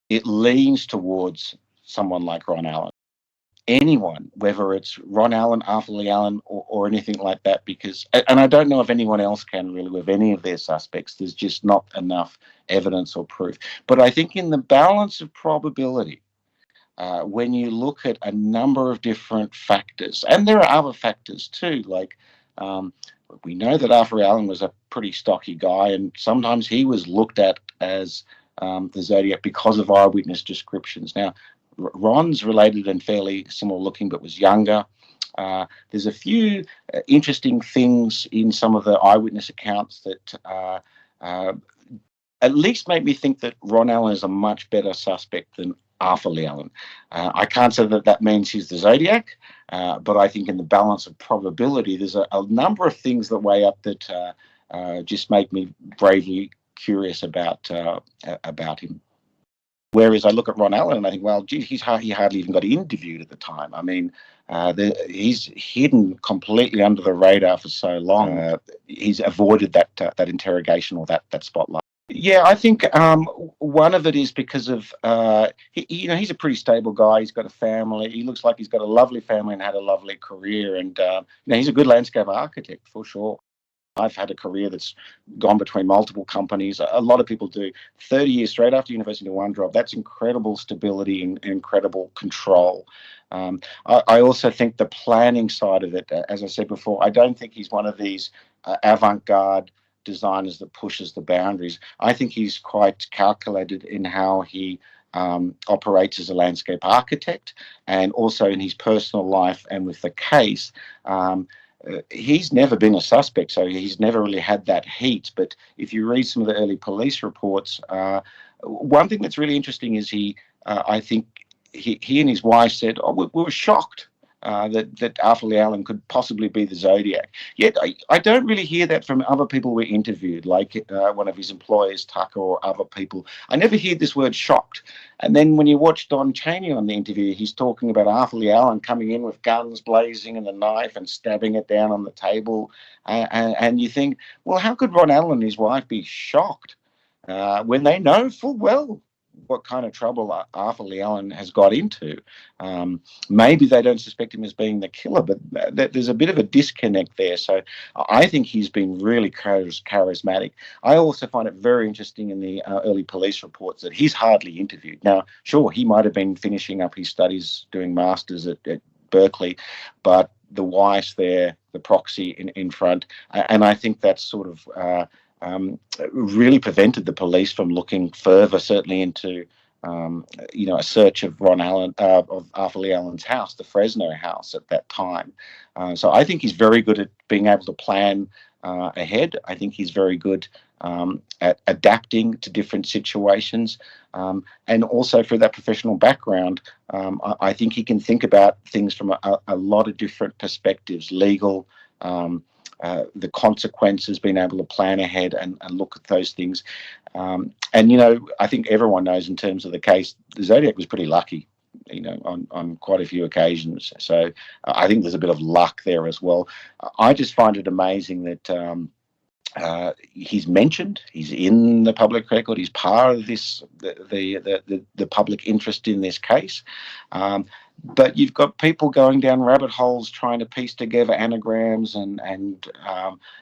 it leans towards someone like Ron Allen. Anyone, whether it's Ron Allen, Arthur Lee Allen, or anything like that, because, and I don't know if anyone else can really with any of their suspects, there's just not enough evidence or proof. But I think in the balance of probability, when you look at a number of different factors, and there are other factors too, like we know that Arthur Allen was a pretty stocky guy, and sometimes he was looked at as the Zodiac because of eyewitness descriptions. Now, Ron's related and fairly similar looking, but was younger. There's a few interesting things in some of the eyewitness accounts that at least make me think that Ron Allen is a much better suspect than Arthur Lee Allen. I can't say that that means he's the Zodiac, but I think in the balance of probability, there's a number of things that weigh up that just make me bravely curious about him. Whereas I look at Ron Allen and I think, well, gee, he hardly even got interviewed at the time. I mean, he's hidden completely under the radar for so long. He's avoided that interrogation or that spotlight. Yeah, I think one of it is because of he's a pretty stable guy. He's got a family. He looks like he's got a lovely family and had a lovely career. And he's a good landscape architect for sure. I've had a career that's gone between multiple companies. A lot of people do. 30 years straight after university to one job. That's incredible stability and incredible control. I also think the planning side of it, as I said before, I don't think he's one of these avant-garde designers that pushes the boundaries. I think he's quite calculated in how he operates as a landscape architect, and also in his personal life and with the case. He's never been a suspect, so he's never really had that heat. But if you read some of the early police reports, one thing that's really interesting is I think he and his wife said, we were shocked that Arthur Lee Allen could possibly be the Zodiac. Yet I don't really hear that from other people we interviewed, like one of his employers, Tucker, or other people. I never hear this word shocked. And then when you watch Don Chaney on the interview, he's talking about Arthur Lee Allen coming in with guns blazing and a knife and stabbing it down on the table. And you think, well, how could Ron Allen and his wife be shocked when they know full well what kind of trouble Arthur Lee Allen has got into? Maybe they don't suspect him as being the killer, but there's a bit of a disconnect there. So I think he's been really charismatic. I also find it very interesting in the early police reports that he's hardly interviewed. Now, sure, he might have been finishing up his studies, doing masters at Berkeley, but the wife's there, the proxy in front, and I think that's sort of really prevented the police from looking further, certainly into a search of of Arthur Lee Allen's house, the Fresno house at that time. So I think he's very good at being able to plan ahead. I think he's very good at adapting to different situations, and also for that professional background, I think he can think about things from a lot of different perspectives, legal, the consequences, being able to plan ahead and look at those things. And, I think everyone knows in terms of the case, the Zodiac was pretty lucky, on quite a few occasions. So I think there's a bit of luck there as well. I just find it amazing that he's mentioned, he's in the public record, he's part of this, the public interest in this case. But you've got people going down rabbit holes trying to piece together anagrams and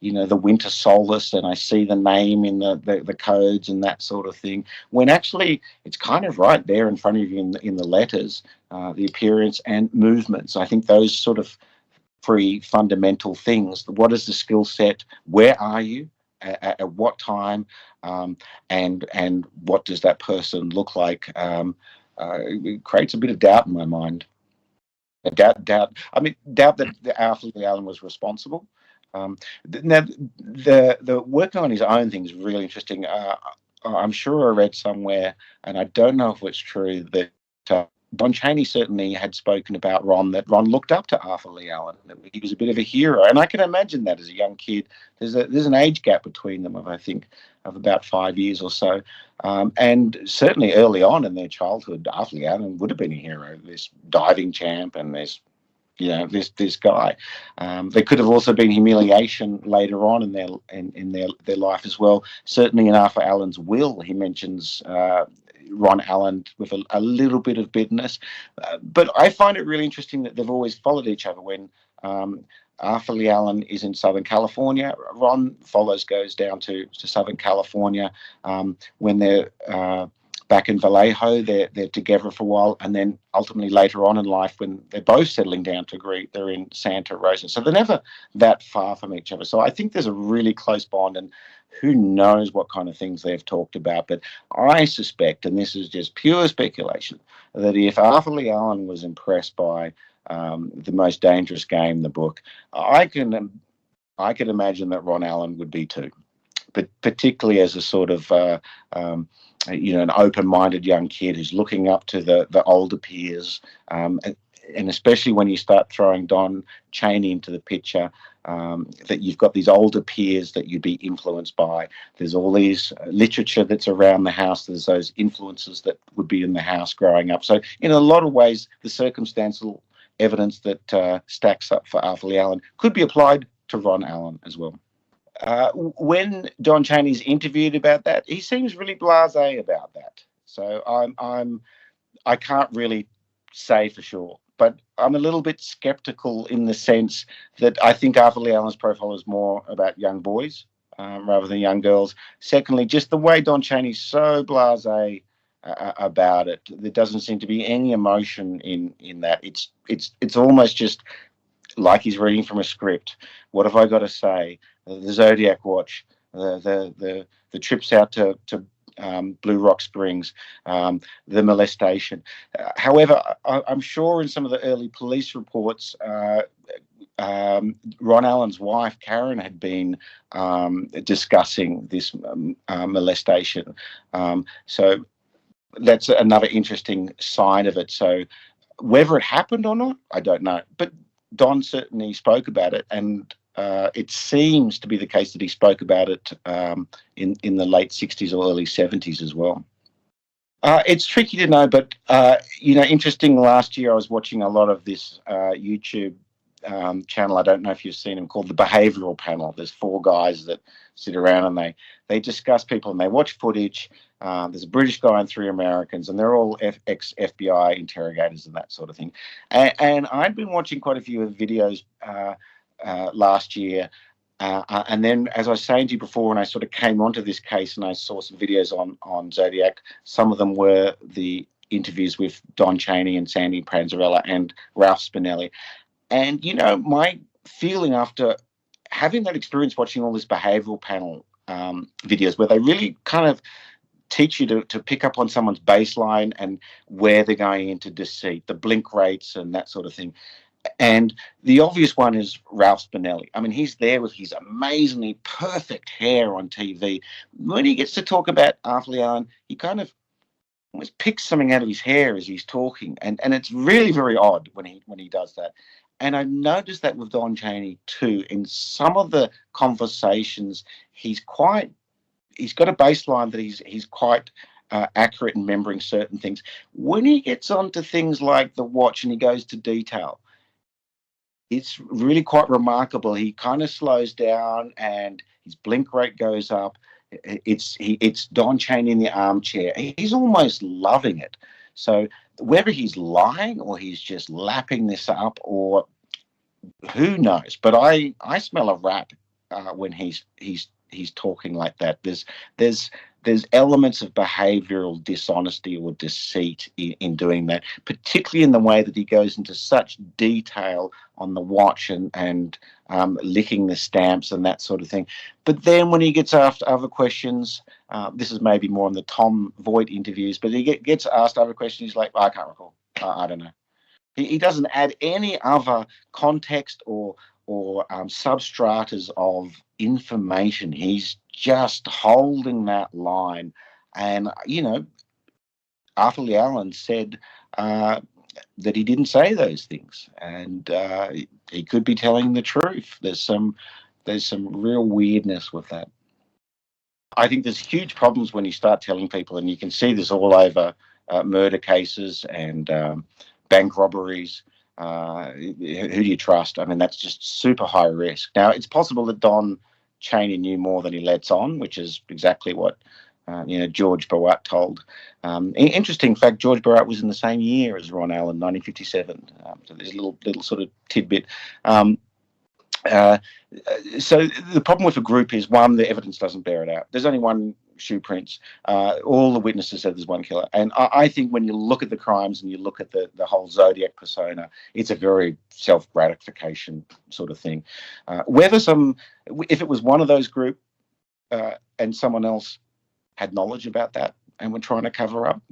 the winter solace, and I see the name in the codes and that sort of thing, when actually it's kind of right there in front of you in the letters, the appearance and movements. I think those sort of three fundamental things. What is the skill set? Where are you? At what time? And what does that person look like? It creates a bit of doubt in my mind. Doubt that Arthur Lee Allen was responsible. Now, the working on his own thing is really interesting. I'm sure I read somewhere, and I don't know if it's true, that Don Chaney certainly had spoken about Ron, that Ron looked up to Arthur Lee Allen, that he was a bit of a hero. And I can imagine that as a young kid. There's an age gap between them of about 5 years or so. And certainly early on in their childhood, Arthur Lee Allen would have been a hero, this diving champ and this guy. There could have also been humiliation later on in their life as well. Certainly in Arthur Allen's will, he mentions Ron Allen with a little bit of bitterness. But I find it really interesting that they've always followed each other. When Arthur Lee Allen is in Southern California, Ron goes down to Southern California. When they're back in Vallejo, they're together for a while, and then ultimately later on in life, when they're both settling down to agree, they're in Santa Rosa. So they're never that far from each other. So I think there's a really close bond, and who knows what kind of things they've talked about. But I suspect, and this is just pure speculation, that if Arthur Lee Allen was impressed by The Most Dangerous Game, the book, I can imagine that Ron Allen would be too, but particularly as a sort of an open-minded young kid who's looking up to the older peers, and especially when you start throwing Don Chaney into the picture, that you've got these older peers that you'd be influenced by. There's all these literature that's around the house. There's those influences that would be in the house growing up. So in a lot of ways, the circumstantial evidence that stacks up for Arthur Lee Allen could be applied to Ron Allen as well. When Don Chaney's interviewed about that, he seems really blasé about that. So I can't really say for sure, but I'm a little bit skeptical in the sense that I think Arthur Lee Allen's profile is more about young boys rather than young girls. Secondly, just the way Don Chaney's so blasé about it, there doesn't seem to be any emotion in that. It's almost just like he's reading from a script. What have I got to say? The Zodiac watch, the trips out to Blue Rock Springs, the molestation. However, I'm sure in some of the early police reports, Ron Allen's wife, Karen, had been discussing this molestation. So that's another interesting sign of it. So whether it happened or not, I don't know. But Don certainly spoke about it, and it seems to be the case that he spoke about it in the late 60s or early 70s as well. It's tricky to know, but, interesting, last year I was watching a lot of this YouTube channel. I don't know if you've seen him, called The Behavioural Panel. There's 4 guys that sit around and they discuss people and they watch footage. There's a British guy and 3 Americans, and they're all ex-FBI interrogators and that sort of thing. And I'd been watching quite a few of the videos last year. And then, as I was saying to you before, when I sort of came onto this case and I saw some videos on Zodiac, some of them were the interviews with Don Chaney and Sandy Panzarella and Ralph Spinelli. And, my feeling after having that experience watching all this behavioural panel videos where they really kind of teach you to pick up on someone's baseline and where they're going into deceit, the blink rates and that sort of thing. And the obvious one is Ralph Spinelli. I mean, he's there with his amazingly perfect hair on TV. When he gets to talk about Arthur Lee Allen, he kind of almost picks something out of his hair as he's talking. And it's really, very odd when he does that. And I noticed that with Don Chaney too. In some of the conversations, he's got a baseline that he's quite accurate in remembering certain things. When he gets onto things like the watch and he goes to detail, it's really quite remarkable. He kind of slows down and his blink rate goes up. It's Don Chaney in the armchair. He's almost loving it. So whether he's lying or he's just lapping this up, or who knows? But I smell a rat when he's talking like that. There's elements of behavioural dishonesty or deceit in doing that, particularly in the way that he goes into such detail on the watch and licking the stamps and that sort of thing. But then when he gets asked other questions, this is maybe more in the Tom Voigt interviews, but he gets asked other questions, he's like, I can't recall. I don't know. He doesn't add any other context or substratas of information. He's just holding that line. And, Arthur Lee Allen said that he didn't say those things. And he could be telling the truth. There's some real weirdness with that. I think there's huge problems when you start telling people, and you can see this all over murder cases and bank robberies. Who do you trust? I mean, that's just super high risk. Now, it's possible that Don Chaney knew more than he lets on, which is exactly what George Barat told. Interesting fact, George Barat was in the same year as Ron Allen, 1957. So there's a little sort of tidbit. So the problem with a group is, one, the evidence doesn't bear it out. There's only one shoe prints. All the witnesses said there's one killer. And I think when you look at the crimes and you look at the whole Zodiac persona, it's a very self-gratification sort of thing. If it was one of those group and someone else had knowledge about that and were trying to cover up,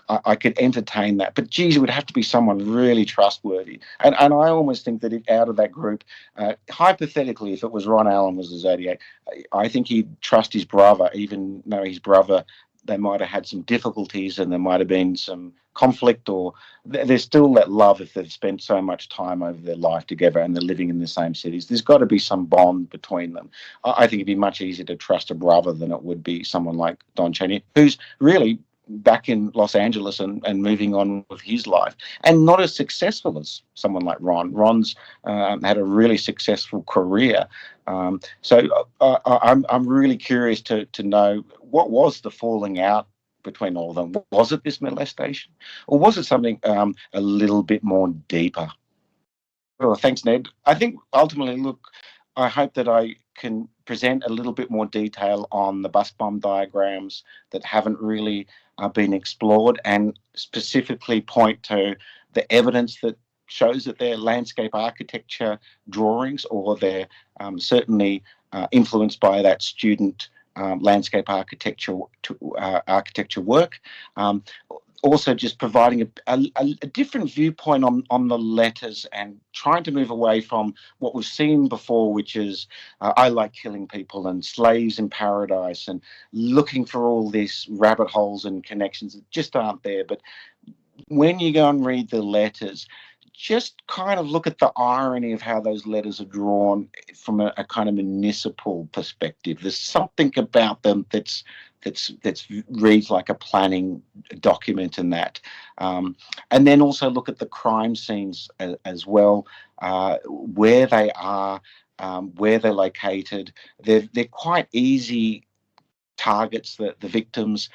I could entertain that. But geez, it would have to be someone really trustworthy. And I almost think that out of that group, hypothetically, if it was Ron Allen was the Zodiac, I think he'd trust his brother, even though his brother, they might have had some difficulties and there might have been some conflict, or there's still that love if they've spent so much time over their life together and they're living in the same cities. There's got to be some bond between them. I think it'd be much easier to trust a brother than it would be someone like Don Cheney, who's really back in Los Angeles and moving on with his life, and not as successful as someone like Ron. Ron's had a really successful career. So I'm really curious to know, what was the falling out between all of them? Was it this molestation, or was it something a little bit more deeper? Well, thanks, Ned. I think ultimately, look, I hope that I can present a little bit more detail on the bus bomb diagrams that haven't really been explored, and specifically point to the evidence that shows that they're landscape architecture drawings, or they're certainly influenced by that student landscape architecture work. Also just providing a different viewpoint on the letters, and trying to move away from what we've seen before, which is I like killing people and slaves in paradise, and looking for all these rabbit holes and connections that just aren't there. But when you go and read the letters, just kind of look at the irony of how those letters are drawn from a kind of municipal perspective. There's something about them that's reads like a planning document in that. And then also look at the crime scenes as well, where they are, where they're located. They're quite easy targets, the victims.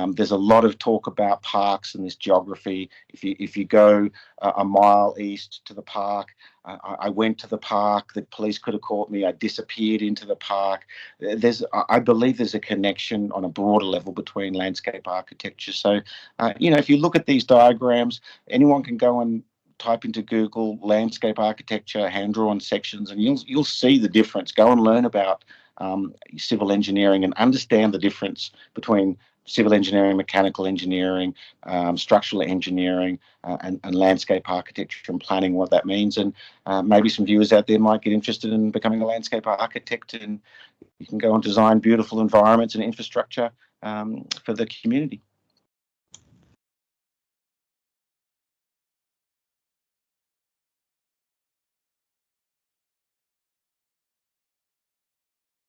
There's a lot of talk about parks and this geography. If you go a mile east to the park, I went to the park, the police could have caught me, I disappeared into the park. I believe there's a connection on a broader level between landscape architecture. So, if you look at these diagrams, anyone can go and type into Google landscape architecture, hand-drawn sections, and you'll see the difference. Go and learn about civil engineering and understand the difference between civil engineering, mechanical engineering, structural engineering, and landscape architecture and planning, what that means. And maybe some viewers out there might get interested in becoming a landscape architect, and you can go and design beautiful environments and infrastructure for the community.